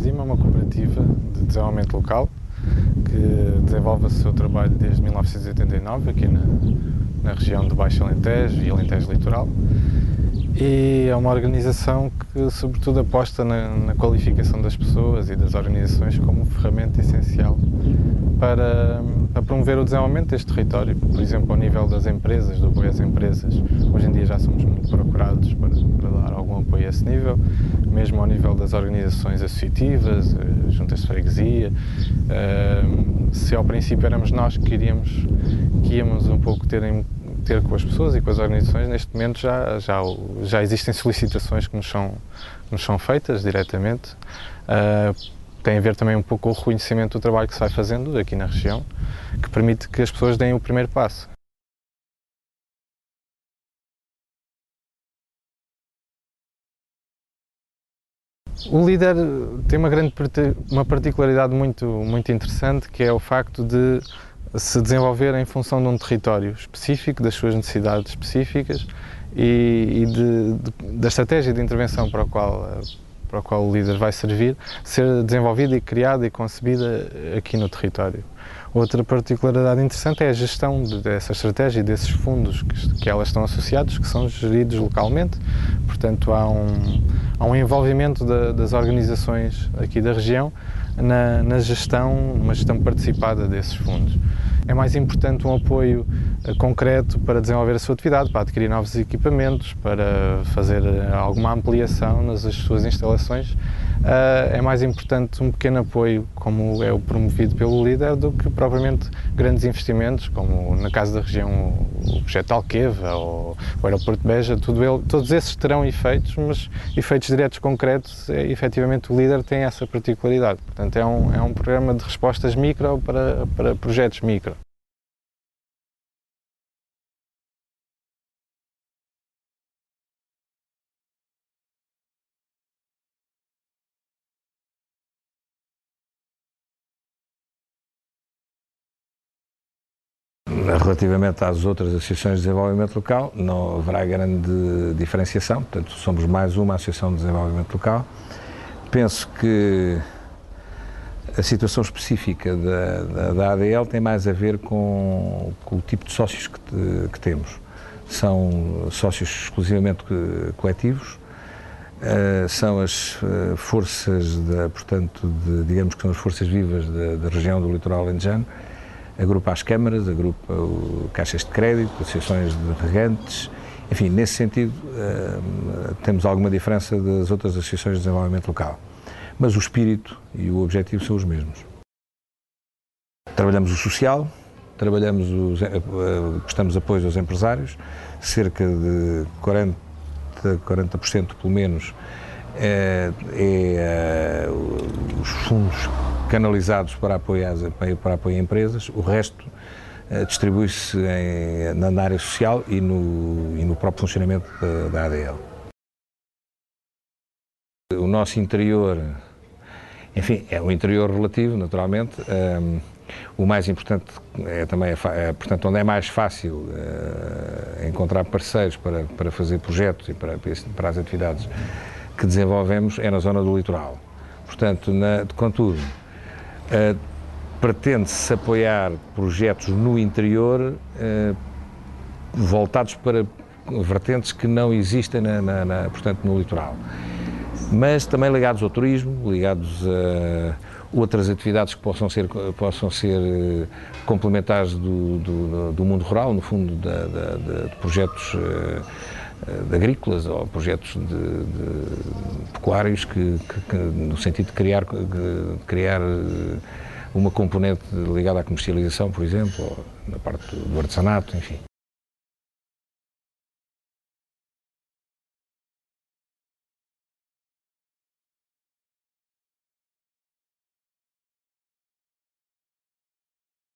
Dima é uma cooperativa de desenvolvimento local que desenvolve o seu trabalho desde 1989 aqui na região de Baixo Alentejo e Alentejo Litoral, e é uma organização que sobretudo aposta na qualificação das pessoas e das organizações como ferramenta essencial para promover o desenvolvimento deste território. Por exemplo, ao nível das empresas, do apoio às empresas, hoje em dia já somos muito procurados para dar algum apoio a esse nível, mesmo ao nível das organizações associativas, juntas de freguesia. Se ao princípio éramos nós que íamos um pouco ter com as pessoas e com as organizações, neste momento já existem solicitações que nos são feitas diretamente. Tem a ver também um pouco com o reconhecimento do trabalho que se vai fazendo aqui na região, que permite que as pessoas deem o primeiro passo. O líder tem uma particularidade muito interessante, que é o facto de se desenvolver em função de um território específico, das suas necessidades específicas e da estratégia de intervenção para a qual o líder vai servir, ser desenvolvida e criada e concebida aqui no território. Outra particularidade interessante é a gestão dessa estratégia e desses fundos que elas estão associados, que são geridos localmente. Portanto, há um envolvimento das organizações aqui da região uma gestão participada desses fundos. É mais importante um apoio concreto para desenvolver a sua atividade, para adquirir novos equipamentos, para fazer alguma ampliação nas suas instalações. É mais importante um pequeno apoio, como é o promovido pelo líder, do que propriamente grandes investimentos, como na casa da região o projeto Alqueva ou o aeroporto de Beja. Todos esses terão efeitos, mas efeitos diretos concretos, efetivamente o líder tem essa particularidade. Portanto, é um programa de respostas micro para projetos micro. Relativamente às outras associações de desenvolvimento local, não haverá grande diferenciação, portanto, somos mais uma associação de desenvolvimento local. Penso que a situação específica da ADL tem mais a ver com o tipo de sócios que temos. São sócios exclusivamente coletivos, são as forças, digamos que são as forças vivas da região do litoral alentejano. Agrupa as câmaras, agrupa caixas de crédito, associações de regantes, enfim, nesse sentido temos alguma diferença das outras associações de desenvolvimento local, mas o espírito e o objetivo são os mesmos. Trabalhamos o social, prestamos apoio aos empresários, cerca de 40% pelo menos os fundos canalizados para apoio a empresas, o resto distribui-se na área social e no próprio funcionamento da ADL. O nosso interior, enfim, é um interior relativo, naturalmente. O mais importante portanto, onde é mais fácil encontrar parceiros para fazer projetos e para as atividades que desenvolvemos é na zona do litoral. Portanto, contudo, pretende-se apoiar projetos no interior voltados para vertentes que não existem portanto, no litoral, mas também ligados ao turismo, ligados a outras atividades que possam ser complementares do mundo rural, no fundo de projetos agrícolas ou projetos de pecuários no sentido de criar uma componente ligada à comercialização, por exemplo, ou na parte do artesanato, enfim.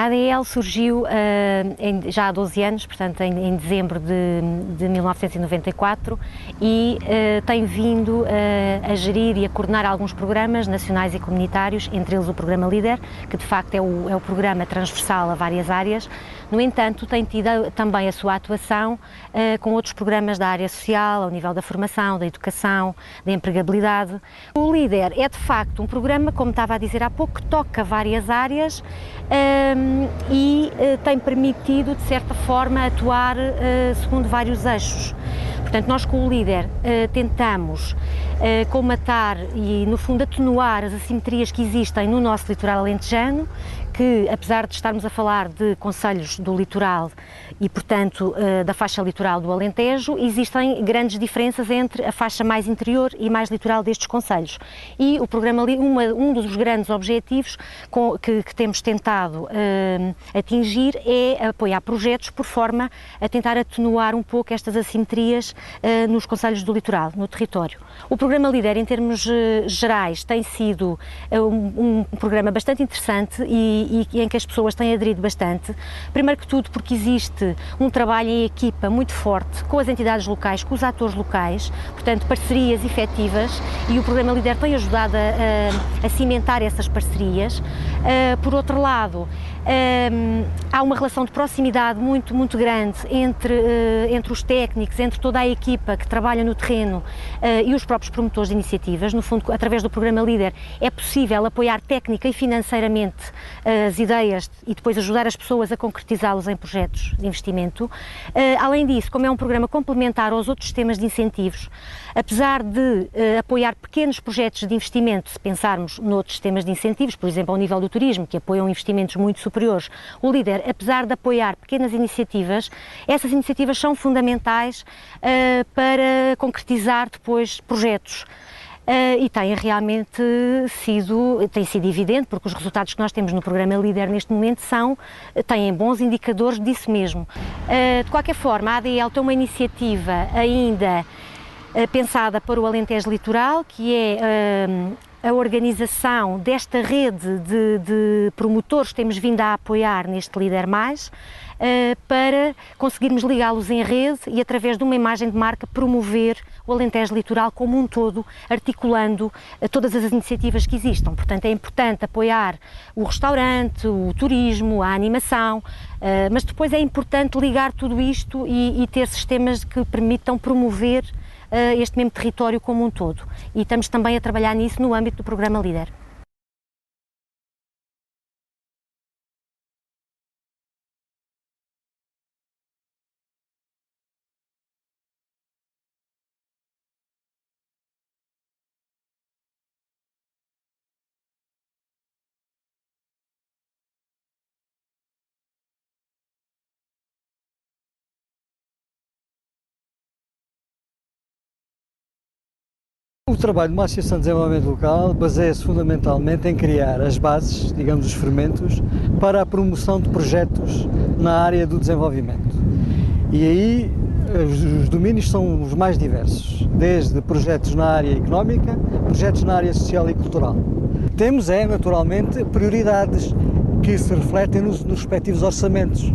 A ADL surgiu já há 12 anos, portanto em dezembro de 1994 e tem vindo a gerir e a coordenar alguns programas nacionais e comunitários, entre eles o programa LEADER, que de facto é o programa transversal a várias áreas, No entanto, tem tido também a sua atuação com outros programas da área social, ao nível da formação, da educação, da empregabilidade. O LEADER é de facto um programa, como estava a dizer há pouco, que toca várias áreas e tem permitido, de certa forma, atuar segundo vários eixos. Portanto, nós com o LEADER tentamos colmatar e, no fundo, atenuar as assimetrias que existem no nosso litoral alentejano, que, apesar de estarmos a falar de concelhos do litoral e, portanto, da faixa litoral do Alentejo, existem grandes diferenças entre a faixa mais interior e mais litoral destes concelhos. E o programa, um dos grandes objetivos que temos tentado atingir é apoiar projetos por forma a tentar atenuar um pouco estas assimetrias nos concelhos do litoral, no território. O programa LEADER, em termos gerais, tem sido um programa bastante interessante e em que as pessoas têm aderido bastante. Primeiro que tudo porque existe um trabalho em equipa muito forte com as entidades locais, com os atores locais, portanto parcerias efetivas, e o programa LEADER tem ajudado a cimentar essas parcerias. Por outro lado, há uma relação de proximidade muito grande entre os técnicos, entre toda a equipa que trabalha no terreno e os próprios promotores de iniciativas. No fundo, através do programa LEADER é possível apoiar técnica e financeiramente as ideias e depois ajudar as pessoas a concretizá-los em projetos de investimento. Além disso, como é um programa complementar aos outros sistemas de incentivos, apesar de apoiar pequenos projetos de investimento, se pensarmos noutros sistemas de incentivos, por exemplo, ao nível do turismo, que apoiam investimentos muito superiores, o LEADER, apesar de apoiar pequenas iniciativas, essas iniciativas são fundamentais para concretizar depois projetos. E tem sido evidente, porque os resultados que nós temos no programa LEADER neste momento têm bons indicadores disso mesmo. De qualquer forma, a ADL tem uma iniciativa ainda pensada para o Alentejo Litoral, que é a organização desta rede de promotores que temos vindo a apoiar neste LEADER+, para conseguirmos ligá-los em rede e, através de uma imagem de marca, promover o Alentejo Litoral como um todo, articulando todas as iniciativas que existam. Portanto, é importante apoiar o restaurante, o turismo, a animação, mas depois é importante ligar tudo isto e ter sistemas que permitam promover este mesmo território como um todo. E estamos também a trabalhar nisso no âmbito do programa LEADER. O trabalho de uma Associação de Desenvolvimento Local baseia-se fundamentalmente em criar as bases, digamos os fermentos, para a promoção de projetos na área do desenvolvimento. E aí os domínios são os mais diversos, desde projetos na área económica, projetos na área social e cultural. Temos, naturalmente, prioridades que se refletem nos respectivos orçamentos.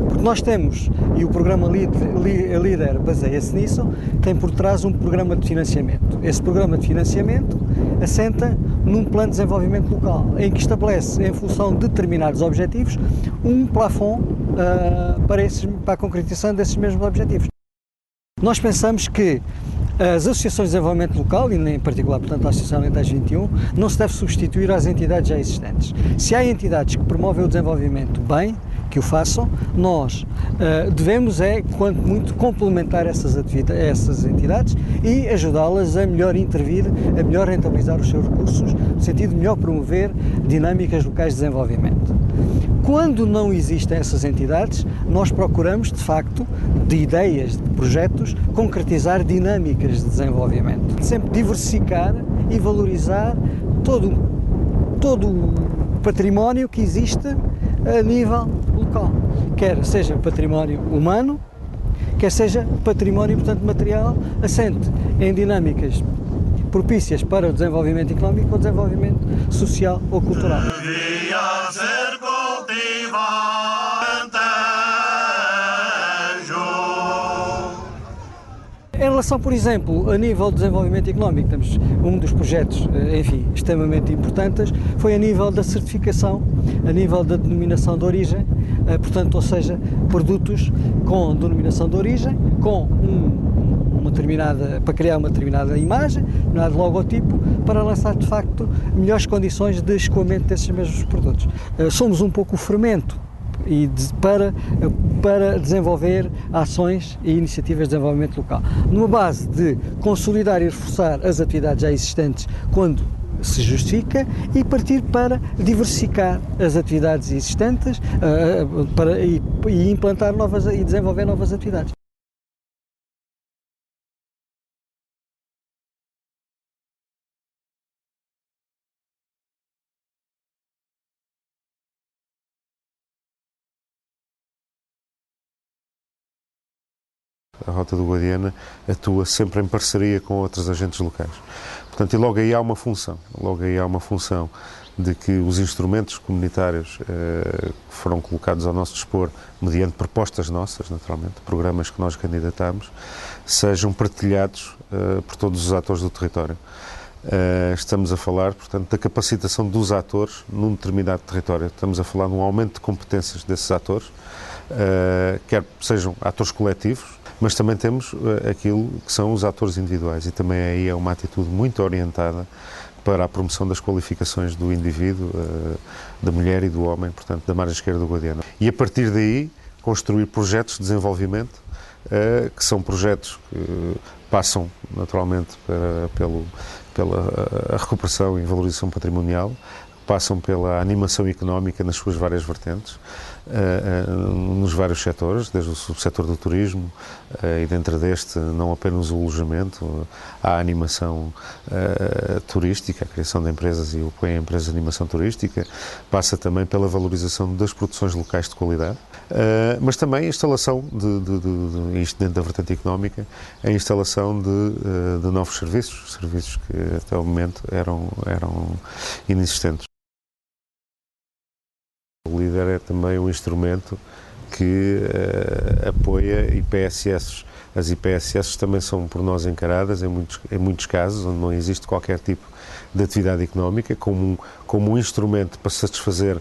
Porque nós temos, e o programa LEADER baseia-se nisso, tem por trás um programa de financiamento. Esse programa de financiamento assenta num plano de desenvolvimento local, em que estabelece, em função de determinados objetivos, um plafond para a concretização desses mesmos objetivos. Nós pensamos que as associações de desenvolvimento local, e em particular, portanto, a Associação Alentejo 21, não se deve substituir às entidades já existentes. Se há entidades que promovem o desenvolvimento bem, que o façam, nós devemos, quanto muito, complementar essas entidades e ajudá-las a melhor intervir, a melhor rentabilizar os seus recursos, no sentido de melhor promover dinâmicas locais de desenvolvimento. Quando não existem essas entidades, nós procuramos, de facto, de ideias, de projetos, concretizar dinâmicas de desenvolvimento. Sempre diversificar e valorizar todo o património que existe a nível local, quer seja património humano, quer seja património, portanto, material, assente em dinâmicas propícias para o desenvolvimento económico ou desenvolvimento social ou cultural. Devia ser cultivado Alentejo. Em relação, por exemplo, a nível de desenvolvimento económico, temos um dos projetos, enfim, extremamente importantes, foi a nível da certificação, a nível da denominação de origem, portanto, ou seja, produtos com denominação de origem, com para criar uma determinada imagem, um determinado logotipo, para lançar de facto melhores condições de escoamento desses mesmos produtos. Somos um pouco o fermento para desenvolver ações e iniciativas de desenvolvimento local, numa base de consolidar e reforçar as atividades já existentes quando se justifica e partir para diversificar as atividades existentes e implantar novas e desenvolver novas atividades. A Rota do Guadiana atua sempre em parceria com outros agentes locais. Portanto, e logo aí há uma função, de que os instrumentos comunitários que foram colocados ao nosso dispor, mediante propostas nossas, naturalmente, programas que nós candidatamos, sejam partilhados por todos os atores do território. Estamos a falar, portanto, da capacitação dos atores num determinado território. Estamos a falar de um aumento de competências desses atores, quer sejam atores coletivos, mas também temos aquilo que são os atores individuais, e também aí é uma atitude muito orientada para a promoção das qualificações do indivíduo, da mulher e do homem, portanto, da margem esquerda do Guadiana. E a partir daí construir projetos de desenvolvimento, que são projetos que passam naturalmente pela recuperação e valorização patrimonial, passam pela animação económica nas suas várias vertentes, nos vários setores, desde o subsetor do turismo e dentro deste não apenas o alojamento, a animação turística, a criação de empresas e o apoio a empresas de animação turística, passa também pela valorização das produções locais de qualidade, mas também a instalação, isto dentro da vertente económica, a instalação de novos serviços que até o momento eram inexistentes. O LEADER é também um instrumento que apoia IPSS. As IPSS também são por nós encaradas, em muitos casos, onde não existe qualquer tipo de atividade económica, como um instrumento para satisfazer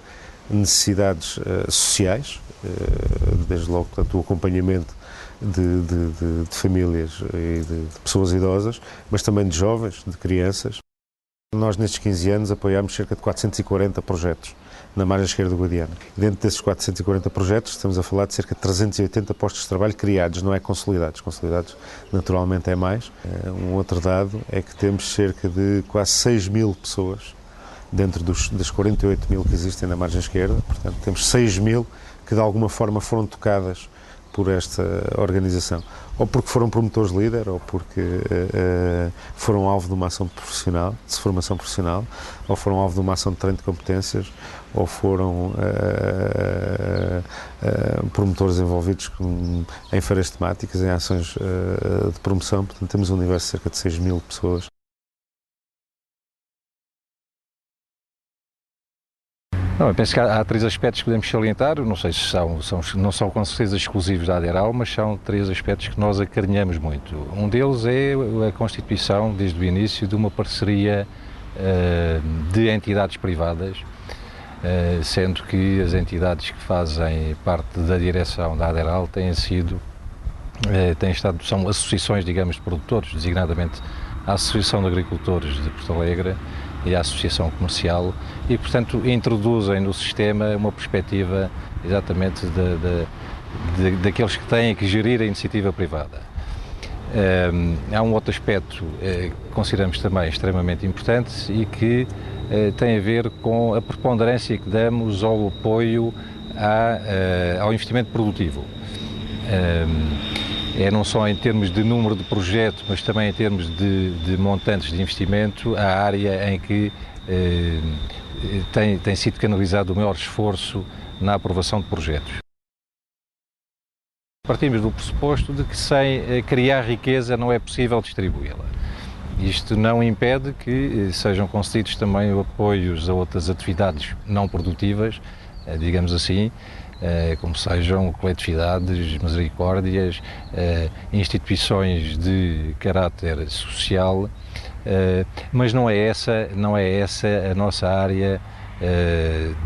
necessidades sociais, desde logo, portanto, o acompanhamento de famílias e de pessoas idosas, mas também de jovens, de crianças. Nós, nestes 15 anos, apoiámos cerca de 440 projetos na margem esquerda do Guadiana. Dentro desses 440 projetos, estamos a falar de cerca de 380 postos de trabalho criados, não é consolidados. Consolidados, naturalmente, é mais. Um outro dado é que temos cerca de quase 6.000 pessoas dentro das 48.000 que existem na margem esquerda. Portanto, temos 6.000 que, de alguma forma, foram tocadas por esta organização, ou porque foram promotores líder, ou porque foram alvo de uma ação profissional, de formação profissional, ou foram alvo de uma ação de treino de competências, ou foram promotores envolvidos em feiras temáticas, em ações de promoção. Portanto, temos um universo de cerca de 6.000 pessoas. Não, eu penso que há três aspectos que podemos salientar, não sei se não são com certeza exclusivos da ADERAL, mas são três aspectos que nós acarinhamos muito. Um deles é a constituição, desde o início, de uma parceria de entidades privadas, sendo que as entidades que fazem parte da direção da ADERAL são associações, digamos, de produtores, designadamente a Associação de Agricultores de Porto Alegre e a Associação Comercial, e, portanto, introduzem no sistema uma perspectiva exatamente daqueles que têm que gerir a iniciativa privada. Há um outro aspecto que consideramos também extremamente importante e que tem a ver com a preponderância que damos ao apoio ao investimento produtivo. Não só em termos de número de projetos, mas também em termos de montantes de investimento, a área em que tem sido canalizado o maior esforço na aprovação de projetos. Partimos do pressuposto de que sem criar riqueza não é possível distribuí-la. Isto não impede que sejam concedidos também apoios a outras atividades não produtivas, digamos assim, como sejam coletividades, misericórdias, instituições de caráter social, mas não é essa a nossa área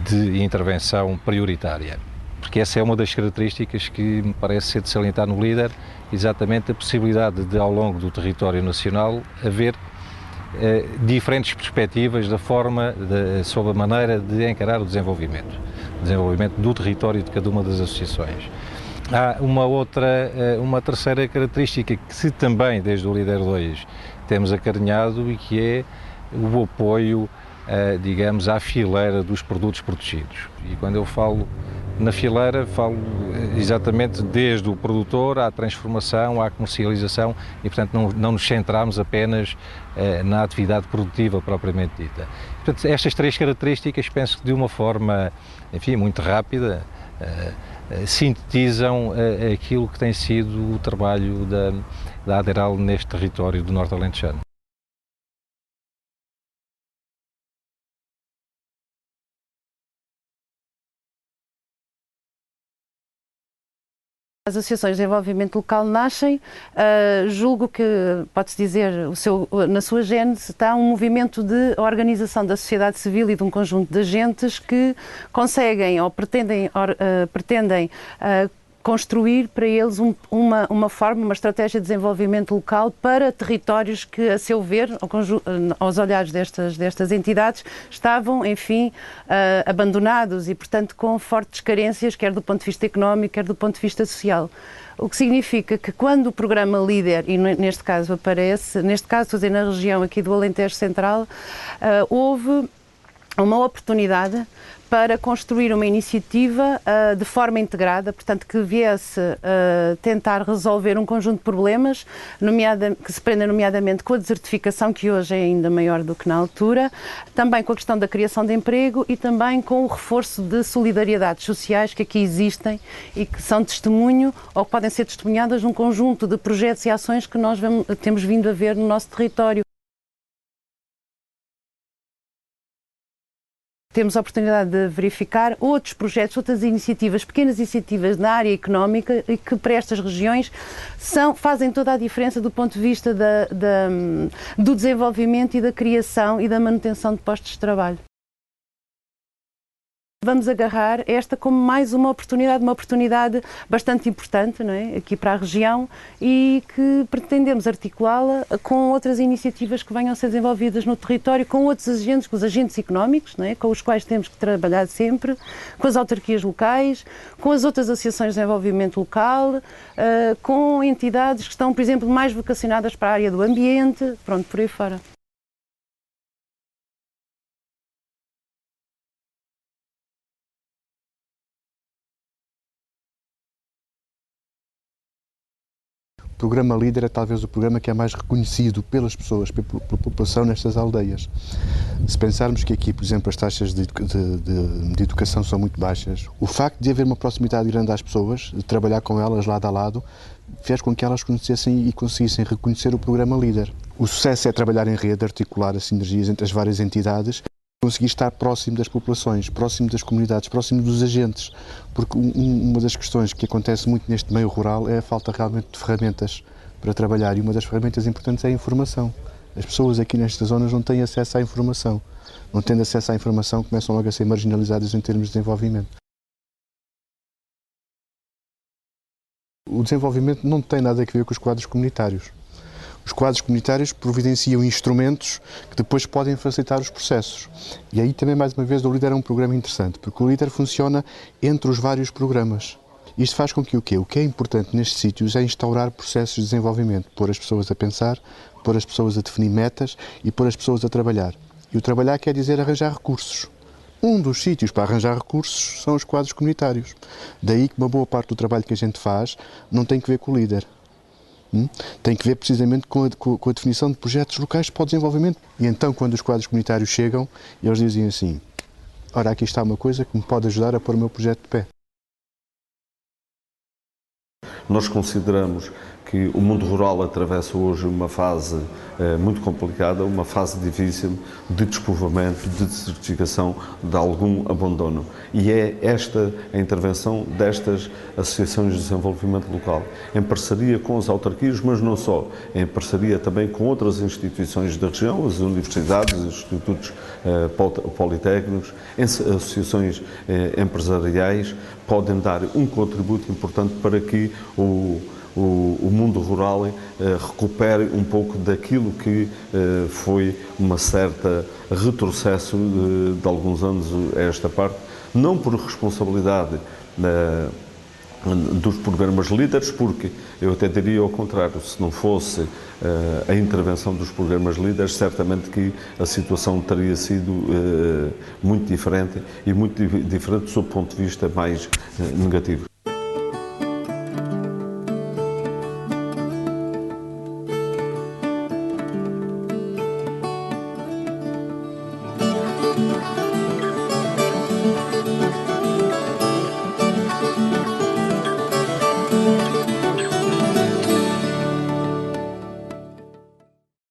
de intervenção prioritária, porque essa é uma das características que me parece ser de salientar no líder, exatamente a possibilidade de, ao longo do território nacional, haver diferentes perspectivas da forma, sobre a maneira de encarar o desenvolvimento do território de cada uma das associações. Há uma terceira característica que se também, desde o Líder 2, temos acarinhado, e que é o apoio, digamos, à fileira dos produtos protegidos. E quando eu falo na fileira, falo exatamente desde o produtor à transformação, à comercialização, e portanto não nos centramos apenas na atividade produtiva propriamente dita. Portanto, estas três características, penso que de uma forma, enfim, muito rápida, sintetizam aquilo que tem sido o trabalho da Aderal neste território do Norte Alentejano. As associações de desenvolvimento local nascem, julgo que, pode-se dizer, na sua gênese está um movimento de organização da sociedade civil e de um conjunto de agentes que conseguem ou pretendem construir para eles uma forma, uma estratégia de desenvolvimento local para territórios que, a seu ver, aos olhares destas entidades, estavam, enfim, abandonados e, portanto, com fortes carências, quer do ponto de vista económico, quer do ponto de vista social. O que significa que quando o programa Líder, e neste caso aparece, neste caso estou a dizer na região aqui do Alentejo Central, houve uma oportunidade para construir uma iniciativa de forma integrada, portanto que viesse tentar resolver um conjunto de problemas, que se prendem nomeadamente com a desertificação, que hoje é ainda maior do que na altura, também com a questão da criação de emprego e também com o reforço de solidariedades sociais que aqui existem e que são testemunho ou que podem ser testemunhadas num conjunto de projetos e ações que nós temos vindo a ver no nosso território. Temos a oportunidade de verificar outros projetos, outras iniciativas, pequenas iniciativas na área económica e que para estas regiões fazem toda a diferença do ponto de vista do desenvolvimento e da criação e da manutenção de postos de trabalho. Vamos agarrar esta como mais uma oportunidade bastante importante, não é? Aqui para a região, e que pretendemos articulá-la com outras iniciativas que venham a ser desenvolvidas no território, com outros agentes, com os agentes económicos, não é? Com os quais temos que trabalhar sempre, com as autarquias locais, com as outras associações de desenvolvimento local, com entidades que estão, por exemplo, mais vocacionadas para a área do ambiente, pronto, por aí fora. O programa Líder é talvez o programa que é mais reconhecido pelas pessoas, pela população nestas aldeias. Se pensarmos que aqui, por exemplo, as taxas de educação são muito baixas, o facto de haver uma proximidade grande às pessoas, de trabalhar com elas lado a lado, fez com que elas conhecessem e conseguissem reconhecer o programa Líder. O sucesso é trabalhar em rede, articular as sinergias entre as várias entidades, conseguir estar próximo das populações, próximo das comunidades, próximo dos agentes, porque uma das questões que acontece muito neste meio rural é a falta realmente de ferramentas para trabalhar, e uma das ferramentas importantes é a informação. As pessoas aqui nestas zonas não têm acesso à informação. Não tendo acesso à informação, começam logo a ser marginalizadas em termos de desenvolvimento. O desenvolvimento não tem nada a ver com os quadros comunitários. Os quadros comunitários providenciam instrumentos que depois podem facilitar os processos. E aí também, mais uma vez, o Líder é um programa interessante, porque o Líder funciona entre os vários programas. Isto faz com que o quê? O que é importante nestes sítios é instaurar processos de desenvolvimento, pôr as pessoas a pensar, pôr as pessoas a definir metas e pôr as pessoas a trabalhar. E o trabalhar quer dizer arranjar recursos. Um dos sítios para arranjar recursos são os quadros comunitários. Daí que uma boa parte do trabalho que a gente faz não tem que ver com o Líder. Tem que ver precisamente com a definição de projetos locais para o desenvolvimento. E então, quando os quadros comunitários chegam, eles dizem assim: ora, aqui está uma coisa que me pode ajudar a pôr o meu projeto de pé. Nós consideramos que o mundo rural atravessa hoje uma fase muito complicada, uma fase difícil de despovoamento, de desertificação, de algum abandono. E é esta a intervenção destas associações de desenvolvimento local, em parceria com as autarquias, mas não só, em parceria também com outras instituições da região, as universidades, os institutos politécnicos, associações empresariais, podem dar um contributo importante para que o mundo rural recupere um pouco daquilo que foi uma certa retrocesso de alguns anos a esta parte, não por responsabilidade dos programas líderes, porque eu até diria ao contrário, se não fosse a intervenção dos programas líderes, certamente que a situação teria sido muito diferente e muito diferente do seu ponto de vista mais negativo.